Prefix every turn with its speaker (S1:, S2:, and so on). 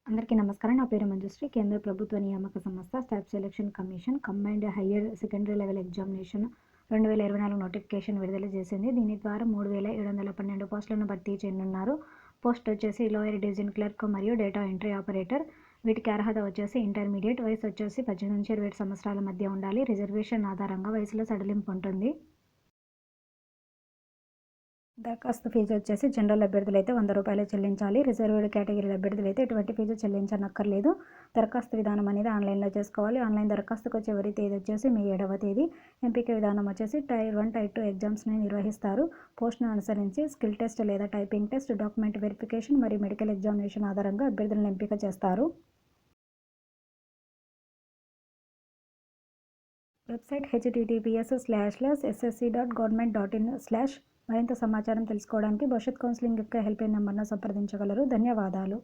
S1: అందరికీ నమస్కారం. నా పేరు మంజుశ్రీ. కేంద్ర ప్రభుత్వ నియామక సంస్థ staff selection commission combined higher secondary level examination 2024 notification విడుదల చేసింది. దీని ద్వారా 3712 పోస్టులను భర్తీ చేయనున్నారు. పోస్ట్ వచ్చేసి లోయర్ డివిజన్ క్లర్క్ మరియు డేటా ఎంట్రీ ఆపరేటర్. వీటికి అర్హత వచ్చేసి ఇంటర్మీడియట్. వయసు వచ్చేసి 18 నుంచి 27 సంవత్సరాల మధ్య ఉండాలి. రిజర్వేషన్ ఆధారంగా వయసులో సడలింపు ఉంటుంది. దరఖాస్తు ఫీజు వచ్చేసి జనరల్ అభ్యర్థులు అయితే ₹100 చెల్లించాలి. రిజర్వ్డ్ కేటగిరీ అభ్యర్థులు అయితే ఎటువంటి ఫీజు చెల్లించనక్కర్లేదు. దరఖాస్తు విధానం అనేది ఆన్లైన్లో చేసుకోవాలి. ఆన్లైన్ దరఖాస్తుకు చివరి తేదీ వచ్చేసి మే 7వ తేదీ. ఎంపిక విధానం వచ్చేసి టైర్ 1, టైర్ 2 ఎగ్జామ్స్ని నిర్వహిస్తారు. పోస్ట్ను అనుసరించి స్కిల్ టెస్ట్ లేదా టైపింగ్ టెస్ట్, డాక్యుమెంట్ వెరిఫికేషన్ మరియు మెడికల్ ఎగ్జామినేషన్ ఆధారంగా అభ్యర్థులను ఎంపిక చేస్తారు. వెబ్సైట్ https://ssc.government.in/ మరింత సమాచారం తెలుసుకోవడానికి భవిష్యత్ కౌన్సిలింగ్ యొక్క హెల్ప్లైన్ నెంబర్ను సంప్రదించగలరు. ధన్యవాదాలు.